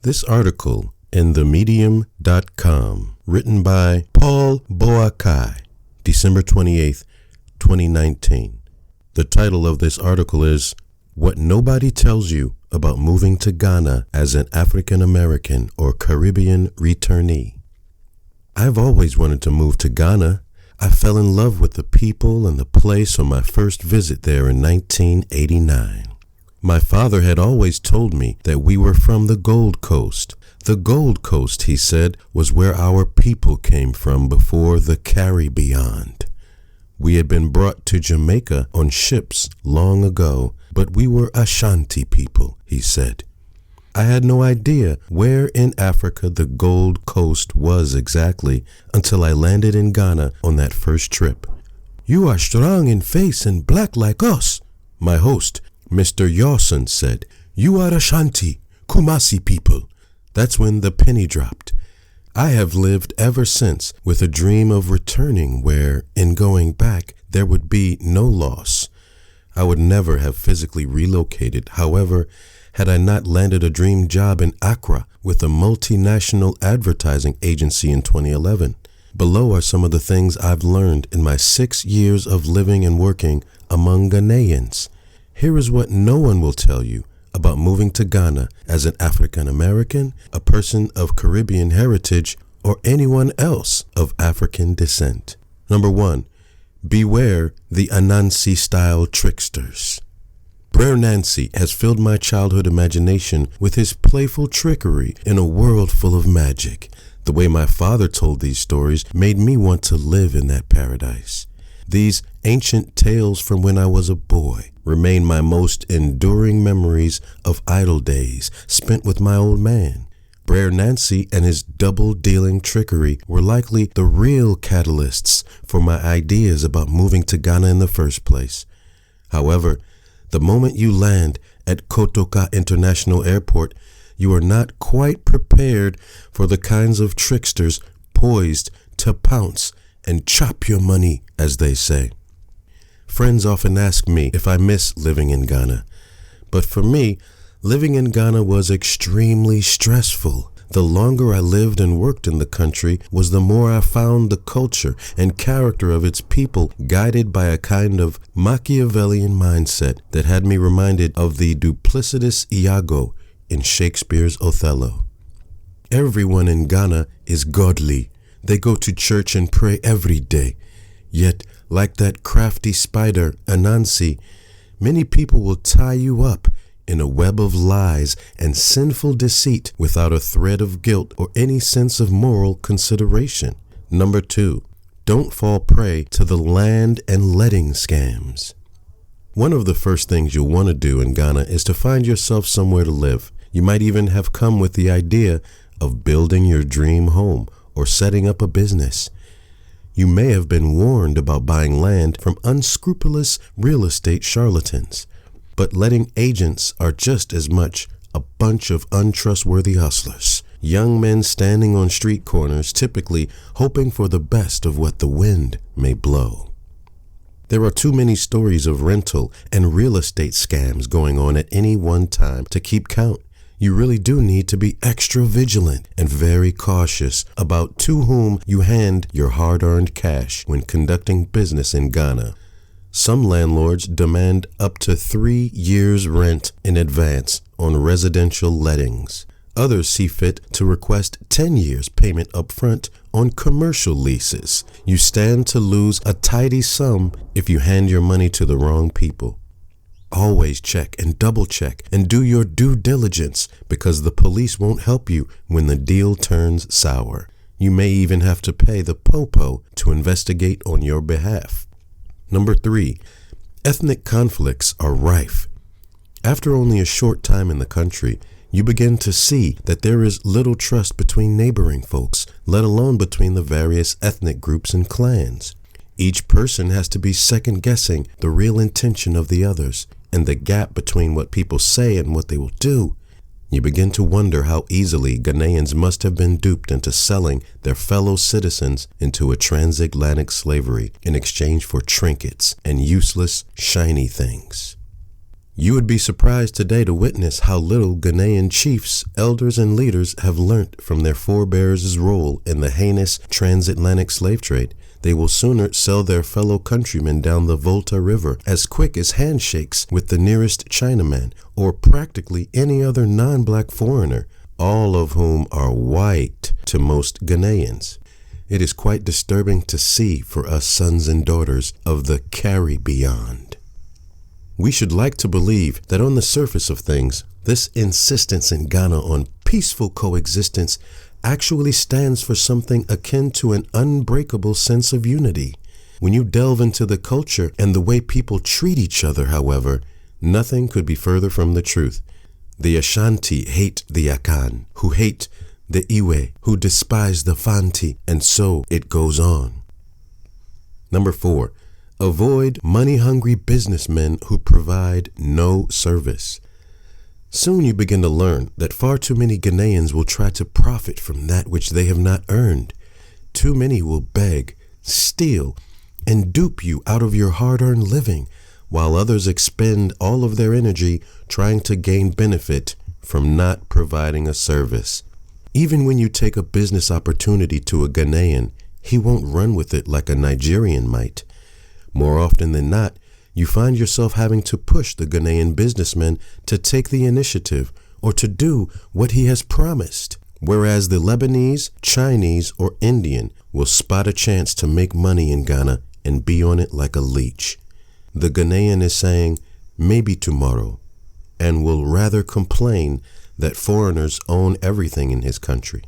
This article in themedium.com, written by Paul Boakai, December 28th, 2019. The title of this article is What Nobody Tells You About Moving to Ghana as an African American or Caribbean Returnee. I've always wanted to move to Ghana. I fell in love with the people and the place on my first visit there in 1989. My father had always told me that we were from the Gold Coast. The Gold Coast, he said, was where our people came from before the Caribbean. We had been brought to Jamaica on ships long ago, but we were Ashanti people, he said. I had no idea where in Africa the Gold Coast was exactly until I landed in Ghana on that first trip. "You are strong in face and black like us," my host, Mr. Yawson, said. "You are Ashanti, Kumasi people." That's when the penny dropped. I have lived ever since with a dream of returning where, in going back, there would be no loss. I would never have physically relocated. However, had I not landed a dream job in Accra with a multinational advertising agency in 2011. Below are some of the things I've learned in my 6 years of living and working among Ghanaians. Here is what no one will tell you about moving to Ghana as an African American, a person of Caribbean heritage, or anyone else of African descent. Number 1, beware the Anansi-style tricksters. Brer Nancy has filled my childhood imagination with his playful trickery in a world full of magic. The way my father told these stories made me want to live in that paradise. These ancient tales from when I was a boy remain my most enduring memories of idle days spent with my old man. Brer Nancy and his double-dealing trickery were likely the real catalysts for my ideas about moving to Ghana in the first place. However, the moment you land at Kotoka International Airport, you are not quite prepared for the kinds of tricksters poised to pounce and chop your money, as they say. Friends often ask me if I miss living in Ghana. But for me, living in Ghana was extremely stressful. The longer I lived and worked in the country was the more I found the culture and character of its people guided by a kind of Machiavellian mindset that had me reminded of the duplicitous Iago in Shakespeare's Othello. Everyone in Ghana is godly. They go to church and pray every day. Yet, like that crafty spider, Anansi, many people will tie you up in a web of lies and sinful deceit without a thread of guilt or any sense of moral consideration. Number 2, don't fall prey to the land and letting scams. One of the first things you'll want to do in Ghana is to find yourself somewhere to live. You might even have come with the idea of building your dream home or setting up a business. You may have been warned about buying land from unscrupulous real estate charlatans, but letting agents are just as much a bunch of untrustworthy hustlers. Young men standing on street corners, typically hoping for the best of what the wind may blow. There are too many stories of rental and real estate scams going on at any one time to keep count. You really do need to be extra vigilant and very cautious about to whom you hand your hard-earned cash when conducting business in Ghana. Some landlords demand up to 3 years' rent in advance on residential lettings. Others see fit to request 10 years payment up front on commercial leases. You stand to lose a tidy sum if you hand your money to the wrong people. Always check and double check and do your due diligence because the police won't help you when the deal turns sour. You may even have to pay the popo to investigate on your behalf. Number 3, ethnic conflicts are rife. After only a short time in the country, you begin to see that there is little trust between neighboring folks, let alone between the various ethnic groups and clans. Each person has to be second-guessing the real intention of the others, and the gap between what people say and what they will do. You begin to wonder how easily Ghanaians must have been duped into selling their fellow citizens into a transatlantic slavery in exchange for trinkets and useless, shiny things. You would be surprised today to witness how little Ghanaian chiefs, elders, and leaders have learnt from their forebears' role in the heinous transatlantic slave trade. They will sooner sell their fellow countrymen down the Volta River as quick as handshakes with the nearest Chinaman or practically any other non-black foreigner, all of whom are white to most Ghanaians. It is quite disturbing to see for us sons and daughters of the Caribbean. We should like to believe that on the surface of things, this insistence in Ghana on peaceful coexistence actually stands for something akin to an unbreakable sense of unity. When you delve into the culture and the way people treat each other, however, nothing could be further from the truth. The Ashanti hate the Akan, who hate the Iwe, who despise the Fanti, and so it goes on. Number 4. Avoid money-hungry businessmen who provide no service. Soon you begin to learn that far too many Ghanaians will try to profit from that which they have not earned. Too many will beg, steal, and dupe you out of your hard-earned living, while others expend all of their energy trying to gain benefit from not providing a service. Even when you take a business opportunity to a Ghanaian, he won't run with it like a Nigerian might. More often than not, you find yourself having to push the Ghanaian businessman to take the initiative or to do what he has promised, whereas the Lebanese, Chinese, or Indian will spot a chance to make money in Ghana and be on it like a leech. The Ghanaian is saying, maybe tomorrow, and will rather complain that foreigners own everything in his country.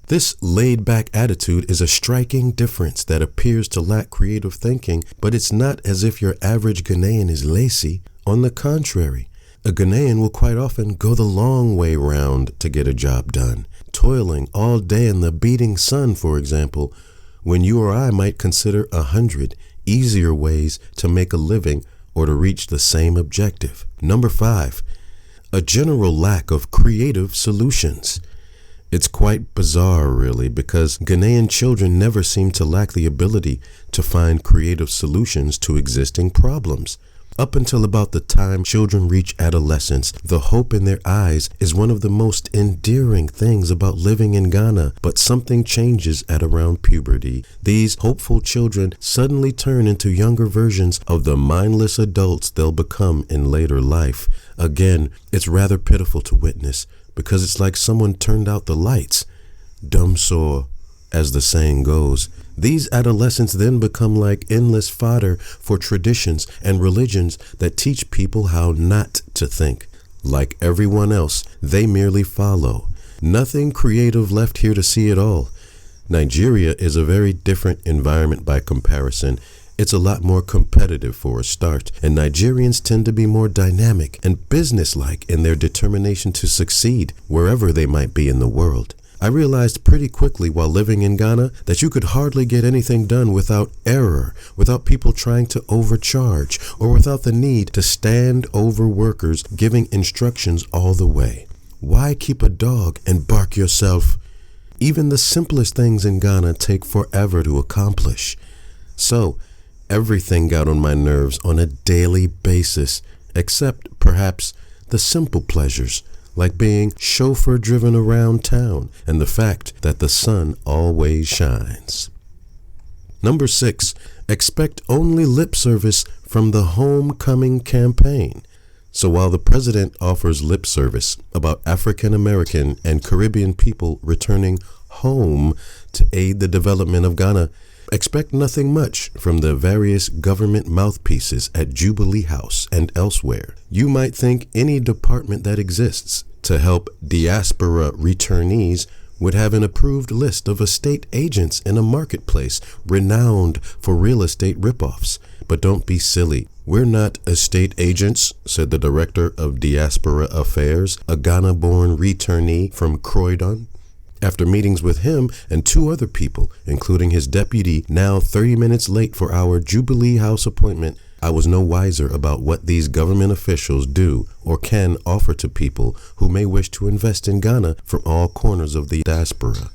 This laid-back attitude is a striking difference that appears to lack creative thinking, but it's not as if your average Ghanaian is lazy. On the contrary, a Ghanaian will quite often go the long way round to get a job done, toiling all day in the beating sun, for example, when you or I might consider 100 easier ways to make a living or to reach the same objective. Number 5, a general lack of creative solutions. It's quite bizarre, really, because Ghanaian children never seem to lack the ability to find creative solutions to existing problems. Up until about the time children reach adolescence, the hope in their eyes is one of the most endearing things about living in Ghana, but something changes at around puberty. These hopeful children suddenly turn into younger versions of the mindless adults they'll become in later life. Again, it's rather pitiful to witness, because it's like someone turned out the lights. Dumb sore, as the saying goes. These adolescents then become like endless fodder for traditions and religions that teach people how not to think. Like everyone else, they merely follow. Nothing creative left here to see at all. Nigeria is a very different environment by comparison. It's a lot more competitive for a start, and Nigerians tend to be more dynamic and businesslike in their determination to succeed wherever they might be in the world. I realized pretty quickly while living in Ghana that you could hardly get anything done without error, without people trying to overcharge, or without the need to stand over workers giving instructions all the way. Why keep a dog and bark yourself? Even the simplest things in Ghana take forever to accomplish. So, everything got on my nerves on a daily basis, except perhaps the simple pleasures, like being chauffeur-driven around town and the fact that the sun always shines. Number 6, expect only lip service from the homecoming campaign. So while the president offers lip service about African American and Caribbean people returning home to aid the development of Ghana, expect nothing much from the various government mouthpieces at Jubilee House and elsewhere. You might think any department that exists to help Diaspora returnees would have an approved list of estate agents in a marketplace renowned for real estate ripoffs. But don't be silly. We're not estate agents, said the director of Diaspora Affairs, a Ghana-born returnee from Croydon. After meetings with him and 2 other people, including his deputy, now 30 minutes late for our Jubilee House appointment, I was no wiser about what these government officials do or can offer to people who may wish to invest in Ghana from all corners of the diaspora.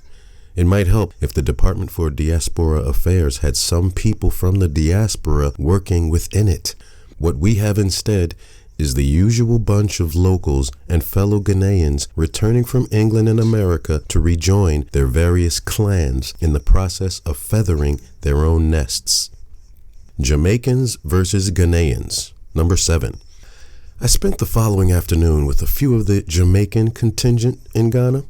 It might help if the Department for Diaspora Affairs had some people from the diaspora working within it. What we have instead is the usual bunch of locals and fellow Ghanaians returning from England and America to rejoin their various clans in the process of feathering their own nests. Jamaicans versus Ghanaians. Number 7. I spent the following afternoon with a few of the Jamaican contingent in Ghana.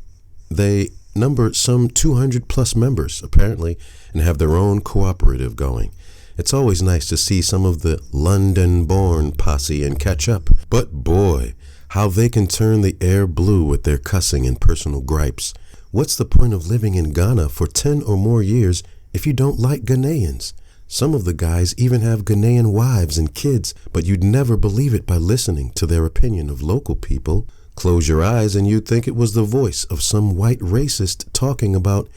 They number some 200 plus members, apparently, and have their own cooperative going. It's always nice to see some of the London-born posse and catch up. But boy, how they can turn the air blue with their cussing and personal gripes. What's the point of living in Ghana for 10 or more years if you don't like Ghanaians? Some of the guys even have Ghanaian wives and kids, but you'd never believe it by listening to their opinion of local people. Close your eyes and you'd think it was the voice of some white racist talking about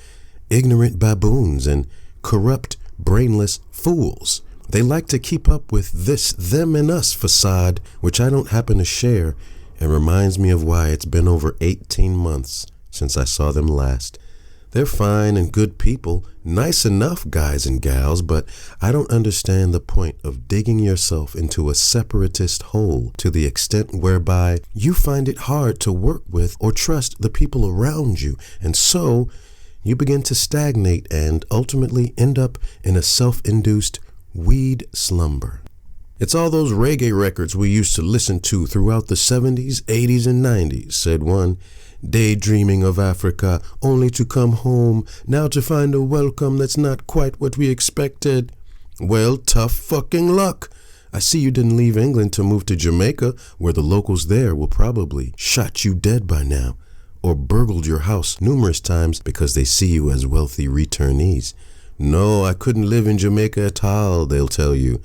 ignorant baboons and corrupt, brainless fools. They like to keep up with this them and us facade, which I don't happen to share, and reminds me of why it's been over 18 months since I saw them last. They're fine and good people, nice enough guys and gals, but I don't understand the point of digging yourself into a separatist hole to the extent whereby you find it hard to work with or trust the people around you, and so you begin to stagnate and ultimately end up in a self-induced weed slumber. It's all those reggae records we used to listen to throughout the 70s, 80s, and 90s, said one. Daydreaming of Africa, only to come home, now to find a welcome that's not quite what we expected. Well, tough fucking luck. I see you didn't leave England to move to Jamaica, where the locals there will probably shot you dead by now, or burgled your house numerous times because they see you as wealthy returnees. No, I couldn't live in Jamaica at all, they'll tell you.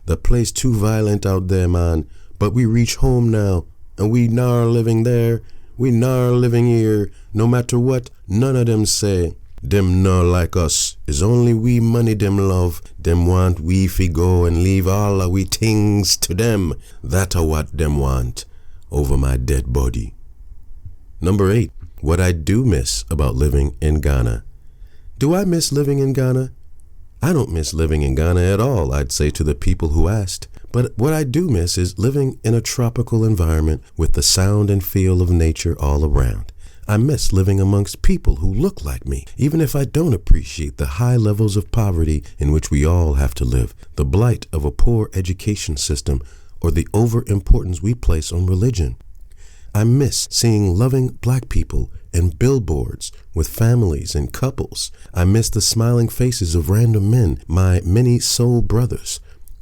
The place too violent out there, man. But we reach home now, and we nar living there. We nar living here. No matter what, none of them say. Them no like us. It's only we money them love. Them want we fi go and leave all of we things to them. That a what them want. Over my dead body. Number 8. What I do miss about living in Ghana. Do I miss living in Ghana? I don't miss living in Ghana at all, I'd say to the people who asked. But what I do miss is living in a tropical environment with the sound and feel of nature all around. I miss living amongst people who look like me, even if I don't appreciate the high levels of poverty in which we all have to live, the blight of a poor education system, or the overimportance we place on religion. I miss seeing loving black people and billboards with families and couples. I miss the smiling faces of random men, my many soul brothers.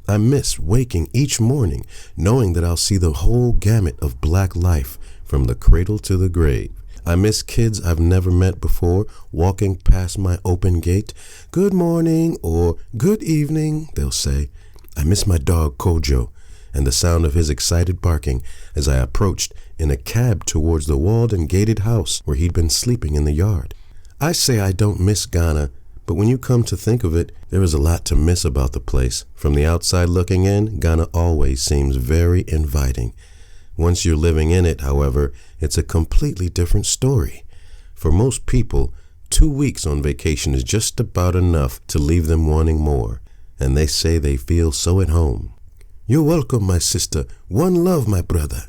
I miss waking each morning knowing that I'll see the whole gamut of black life from the cradle to the grave. I miss kids I've never met before walking past my open gate. Good morning or good evening, they'll say. I miss my dog Kojo and the sound of his excited barking as I approached in a cab towards the walled and gated house where he'd been sleeping in the yard. I say I don't miss Ghana, but when you come to think of it, there is a lot to miss about the place. From the outside looking in, Ghana always seems very inviting. Once you're living in it, however, it's a completely different story. For most people, 2 weeks on vacation is just about enough to leave them wanting more, and they say they feel so at home. You're welcome, my sister. One love, my brother.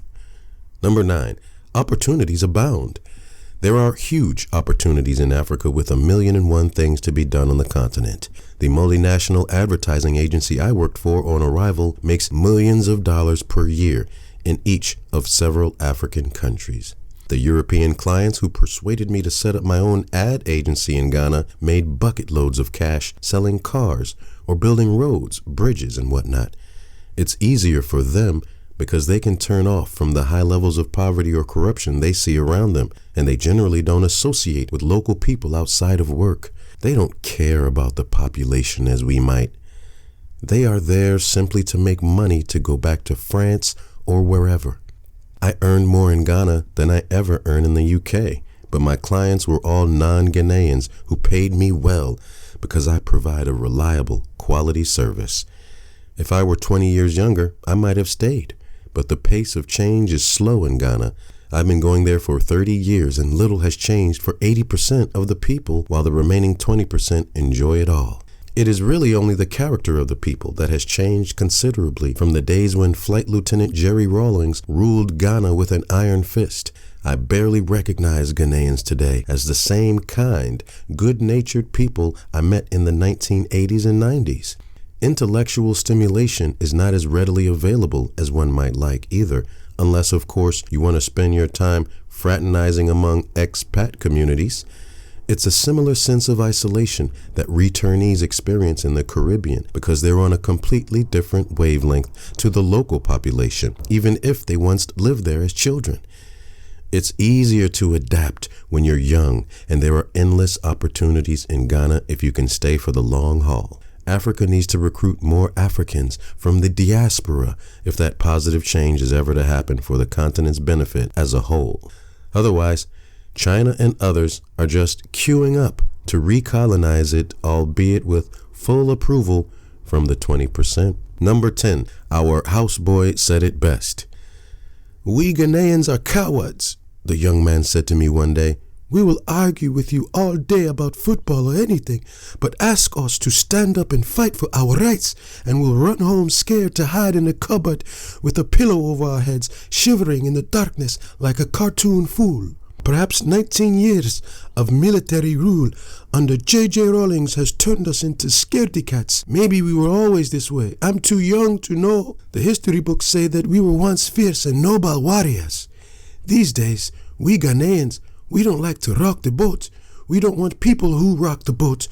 Number 9, opportunities abound. There are huge opportunities in Africa with 1,000,001 things to be done on the continent. The multinational advertising agency I worked for on arrival makes millions of dollars per year in each of several African countries. The European clients who persuaded me to set up my own ad agency in Ghana made bucket loads of cash selling cars or building roads, bridges, and whatnot. It's easier for them because they can turn off from the high levels of poverty or corruption they see around them, and they generally don't associate with local people outside of work. They don't care about the population as we might. They are there simply to make money to go back to France or wherever. I earned more in Ghana than I ever earned in the UK, but my clients were all non-Ghanaians who paid me well because I provide a reliable, quality service. If I were 20 years younger, I might have stayed, but the pace of change is slow in Ghana. I've been going there for 30 years and little has changed for 80% of the people, while the remaining 20% enjoy it all. It is really only the character of the people that has changed considerably from the days when Flight Lieutenant Jerry Rawlings ruled Ghana with an iron fist. I barely recognize Ghanaians today as the same kind, good-natured people I met in the 1980s and 90s. Intellectual stimulation is not as readily available as one might like either, unless, of course, you want to spend your time fraternizing among expat communities. It's a similar sense of isolation that returnees experience in the Caribbean because they're on a completely different wavelength to the local population, even if they once lived there as children. It's easier to adapt when you're young, and there are endless opportunities in Ghana if you can stay for the long haul. Africa needs to recruit more Africans from the diaspora if that positive change is ever to happen for the continent's benefit as a whole. Otherwise, China and others are just queuing up to recolonize it, albeit with full approval from the 20%. Number 10, our houseboy said it best. "We Ghanaians are cowards," the young man said to me one day. "We will argue with you all day about football or anything, but ask us to stand up and fight for our rights, and we'll run home scared to hide in a cupboard with a pillow over our heads, shivering in the darkness like a cartoon fool. Perhaps 19 years of military rule under J.J. Rawlings has turned us into scaredy cats. Maybe we were always this way. I'm too young to know. The history books say that we were once fierce and noble warriors. These days, we Ghanaians, we don't like to rock the boat. We don't want people who rock the boat.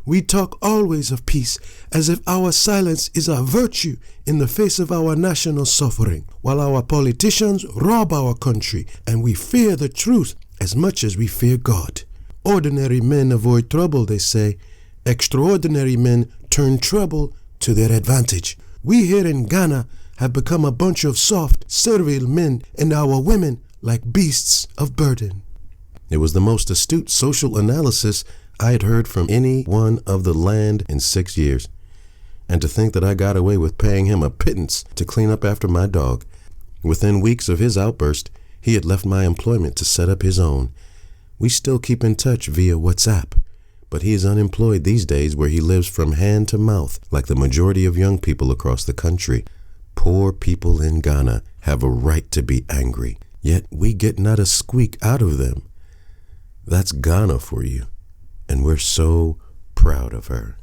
We talk always of peace, as if our silence is a virtue in the face of our national suffering, while our politicians rob our country, and we fear the truth as much as we fear God. Ordinary men avoid trouble, they say. Extraordinary men turn trouble to their advantage. We here in Ghana have become a bunch of soft, servile men, and our women like beasts of burden." It was the most astute social analysis I had heard from any one of the land in 6 years. And to think that I got away with paying him a pittance to clean up after my dog. Within weeks of his outburst, he had left my employment to set up his own. We still keep in touch via WhatsApp, but he is unemployed these days where he lives from hand to mouth like the majority of young people across the country. Poor people in Ghana have a right to be angry, yet we get not a squeak out of them. That's Ghana for you, and we're so proud of her.